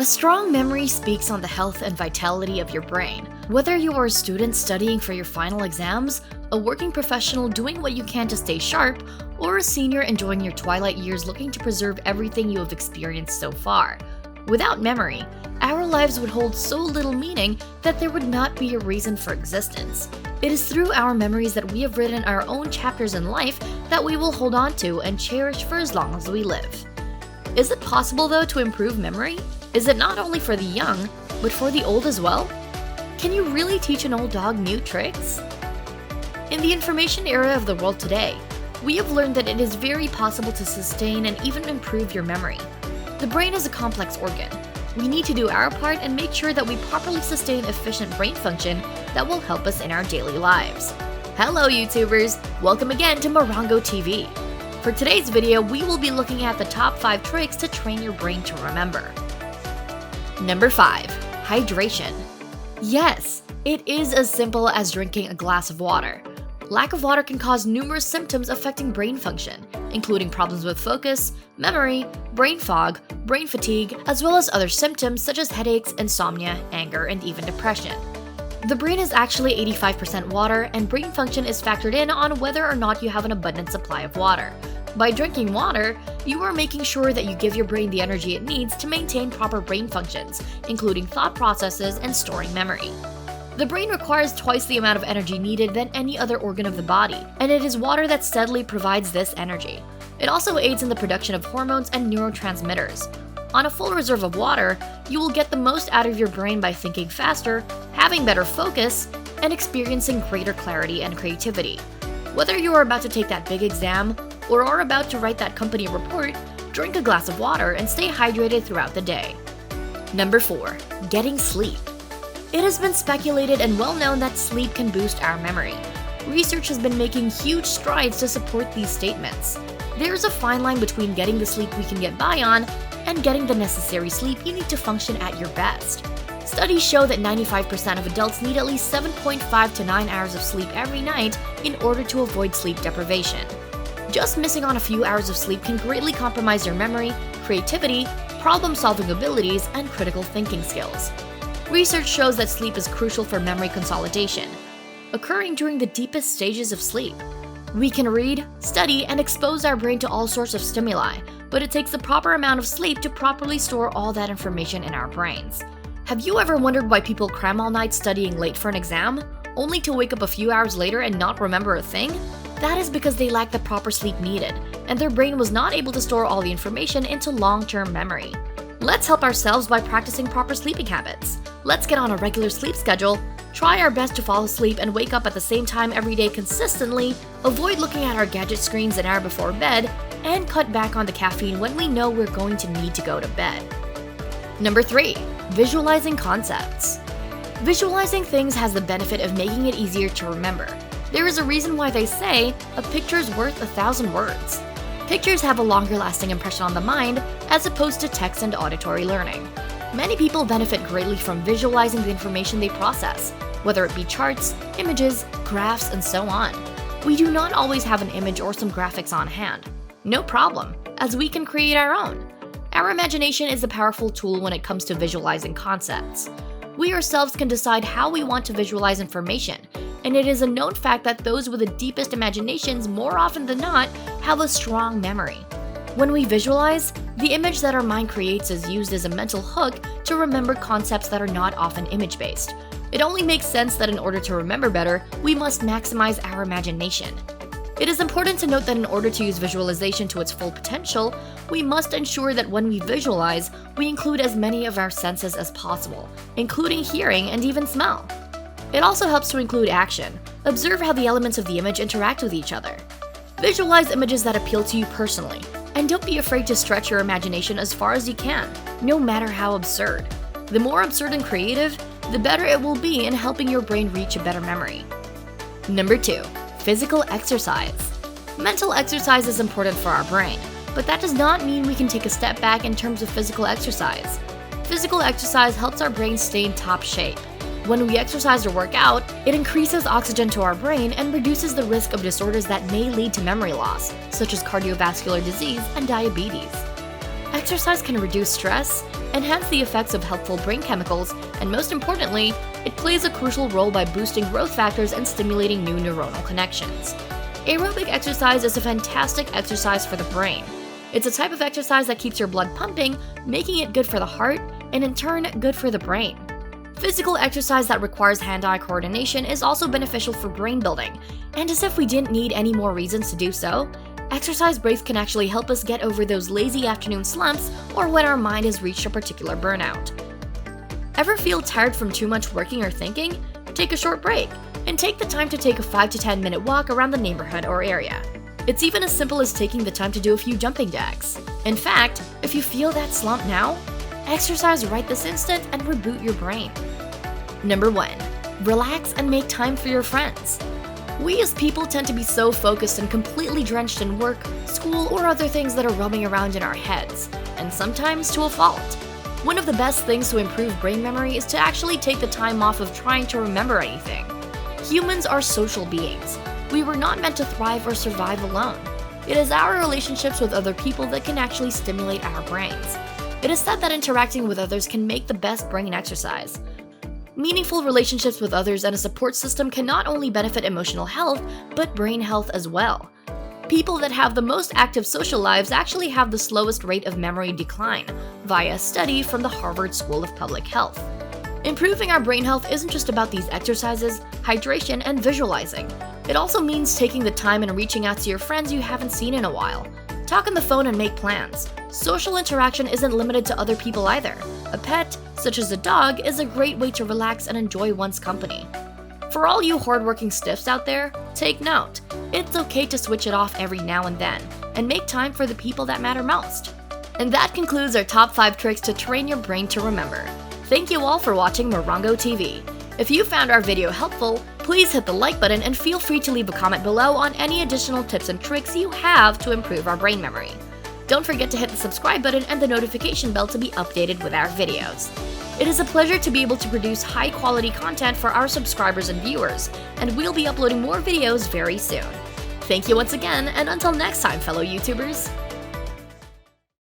A strong memory speaks on the health and vitality of your brain. Whether you are a student studying for your final exams, a working professional doing what you can to stay sharp, or a senior enjoying your twilight years looking to preserve everything you have experienced so far. Without memory, our lives would hold so little meaning that there would not be a reason for existence. It is through our memories that we have written our own chapters in life that we will hold on to and cherish for as long as we live. Is it possible, though, to improve memory? Is it not only for the young, but for the old as well? Can you really teach an old dog new tricks? In the information era of the world today, we have learned that it is very possible to sustain and even improve your memory. The brain is a complex organ. We need to do our part and make sure that we properly sustain efficient brain function that will help us in our daily lives. Hello YouTubers! Welcome again to Morrongo TV. For today's video, we will be looking at the top 5 tricks to train your brain to remember. Number 5. Hydration. Yes, it is as simple as drinking a glass of water. Lack of water can cause numerous symptoms affecting brain function, including problems with focus, memory, brain fog, brain fatigue, as well as other symptoms such as headaches, insomnia, anger, and even depression. The brain is actually 85% water, and brain function is factored in on whether or not you have an abundant supply of water. By drinking water, you are making sure that you give your brain the energy it needs to maintain proper brain functions, including thought processes and storing memory. The brain requires twice the amount of energy needed than any other organ of the body, and it is water that steadily provides this energy. It also aids in the production of hormones and neurotransmitters. On a full reserve of water, you will get the most out of your brain by thinking faster, having better focus, and experiencing greater clarity and creativity. Whether you are about to take that big exam or are about to write that company report, drink a glass of water and stay hydrated throughout the day. Number 4. Getting sleep. It has been speculated and well known that sleep can boost our memory. Research has been making huge strides to support these statements. There is a fine line between getting the sleep we can get by on and getting the necessary sleep you need to function at your best. Studies show that 95% of adults need at least 7.5 to 9 hours of sleep every night in order to avoid sleep deprivation. Just missing on a few hours of sleep can greatly compromise your memory, creativity, problem-solving abilities, and critical thinking skills. Research shows that sleep is crucial for memory consolidation, occurring during the deepest stages of sleep. We can read, study, and expose our brain to all sorts of stimuli, but it takes the proper amount of sleep to properly store all that information in our brains. Have you ever wondered why people cram all night studying late for an exam, only to wake up a few hours later and not remember a thing? That is because they lack the proper sleep needed, and their brain was not able to store all the information into long-term memory. Let's help ourselves by practicing proper sleeping habits. Let's get on a regular sleep schedule, try our best to fall asleep and wake up at the same time every day consistently, avoid looking at our gadget screens an hour before bed, and cut back on the caffeine when we know we're going to need to go to bed. Number 3. Visualizing concepts. Visualizing things has the benefit of making it easier to remember. There is a reason why they say, a picture's worth 1,000 words. Pictures have a longer lasting impression on the mind as opposed to text and auditory learning. Many people benefit greatly from visualizing the information they process, whether it be charts, images, graphs, and so on. We do not always have an image or some graphics on hand. No problem, as we can create our own. Our imagination is a powerful tool when it comes to visualizing concepts. We ourselves can decide how we want to visualize information, and it is a known fact that those with the deepest imaginations more often than not have a strong memory. When we visualize, the image that our mind creates is used as a mental hook to remember concepts that are not often image-based. It only makes sense that in order to remember better, we must maximize our imagination. It is important to note that in order to use visualization to its full potential, we must ensure that when we visualize, we include as many of our senses as possible, including hearing and even smell. It also helps to include action. Observe how the elements of the image interact with each other. Visualize images that appeal to you personally, and don't be afraid to stretch your imagination as far as you can, no matter how absurd. The more absurd and creative, the better it will be in helping your brain reach a better memory. Number 2. Physical exercise. Mental exercise is important for our brain, but that does not mean we can take a step back in terms of physical exercise. Physical exercise helps our brain stay in top shape. When we exercise or work out, it increases oxygen to our brain and reduces the risk of disorders that may lead to memory loss, such as cardiovascular disease and diabetes. Exercise can reduce stress, enhance the effects of helpful brain chemicals, and most importantly, it plays a crucial role by boosting growth factors and stimulating new neuronal connections. Aerobic exercise is a fantastic exercise for the brain. It's a type of exercise that keeps your blood pumping, making it good for the heart, and in turn, good for the brain. Physical exercise that requires hand-eye coordination is also beneficial for brain building, and as if we didn't need any more reasons to do so, exercise breaks can actually help us get over those lazy afternoon slumps or when our mind has reached a particular burnout. Ever feel tired from too much working or thinking? Take a short break, and take the time to take a 5 to 10 minute walk around the neighborhood or area. It's even as simple as taking the time to do a few jumping jacks. In fact, if you feel that slump now, exercise right this instant and reboot your brain. Number 1. Relax and make time for your friends. We as people tend to be so focused and completely drenched in work, school, or other things that are roaming around in our heads, and sometimes to a fault. One of the best things to improve brain memory is to actually take the time off of trying to remember anything. Humans are social beings. We were not meant to thrive or survive alone. It is our relationships with other people that can actually stimulate our brains. It is said that interacting with others can make the best brain exercise. Meaningful relationships with others and a support system can not only benefit emotional health, but brain health as well. People that have the most active social lives actually have the slowest rate of memory decline, via a study from the Harvard School of Public Health. Improving our brain health isn't just about these exercises, hydration, and visualizing. It also means taking the time and reaching out to your friends you haven't seen in a while. Talk on the phone and make plans. Social interaction isn't limited to other people either. A pet, such as a dog, is a great way to relax and enjoy one's company. For all you hardworking stiffs out there, take note. It's okay to switch it off every now and then, and make time for the people that matter most. And that concludes our top 5 tricks to train your brain to remember. Thank you all for watching Morrongo TV. If you found our video helpful, please hit the like button and feel free to leave a comment below on any additional tips and tricks you have to improve our brain memory. Don't forget to hit the subscribe button and the notification bell to be updated with our videos. It is a pleasure to be able to produce high-quality content for our subscribers and viewers, and we'll be uploading more videos very soon. Thank you once again, and until next time, fellow YouTubers.